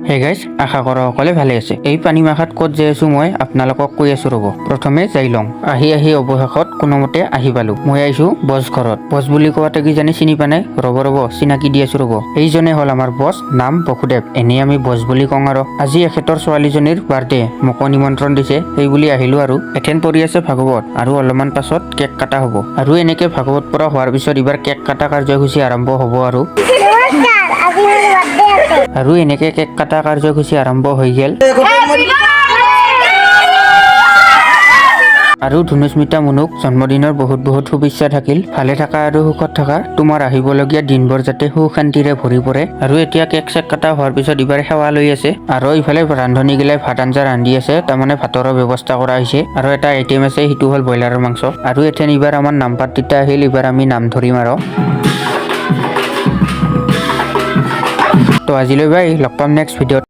Hey guys, আশা কৰো সকলে ভালে আছে। এই পানী মাখাত ক'ত যাই আছো মই আপোনালোকক কৈ আছো ৰ'ব। প্ৰথমে যাই লওঁ। আহি অৱশেষত কোনোমতে আহি পালো। মই আহিছো বছ ঘৰত। বছ বুলি কোৱাতে কি জানি চিনি পানে? ৰ'ব চিনাকি দি আছো ৰ'ব। এইজনে হ'ল আমাৰ বছ, নাম বসুদেৱ। এনেই আমি বছ বুলি কওঁ আৰু। আজি এখেতৰ ছোৱালীজনীৰ বাৰ্থডে, মোকো নিমন্ত্ৰণ দিছে, সেই বুলি আহিলো আৰু। এথেন পৰি আছে ভাগৱত আৰু অলপমান পাছত কেক কাটা হ'ব। আৰু এনেকে ভাগৱত পৰা হোৱাৰ পিছত এইবাৰ কেক কাটা কাৰ্যসূচী আৰম্ভ হ'ব আৰু এনেকে কেক কাটা কাৰ্যসূচী আৰম্ভ হৈ গেল। আৰু ধনুস্মিতা মুনুক জন্মদিনৰ বহুত শুভেচ্ছা থাকিল। ভালে থাকা আৰু সুখত থাকা। তোমাৰ আহিবলগীয়া দিনবোৰ যাতে সুখ শান্তিৰে ভৰি পৰে। আৰু এতিয়া কেক চেক কাটা হোৱাৰ পিছত এইবাৰ সেৱা লৈ আছে। আৰু ইফালে ৰান্ধনী গিলাই ভাত আঞ্জা ৰান্ধি আছে। তাৰমানে ভাতৰো ব্যৱস্থা কৰা হৈছে। আৰু এটা আইটেম আছে, সেইটো হ'ল ব্ৰইলাৰৰ মাংস। আৰু এথেন এইবাৰ আমাৰ নাম পাৰ্টিটা আহিল। এইবাৰ আমি নাম ধৰিম আৰু। তো আজিলৈ বাই, লগ পাম নেক্সট ভিডিঅ'ত।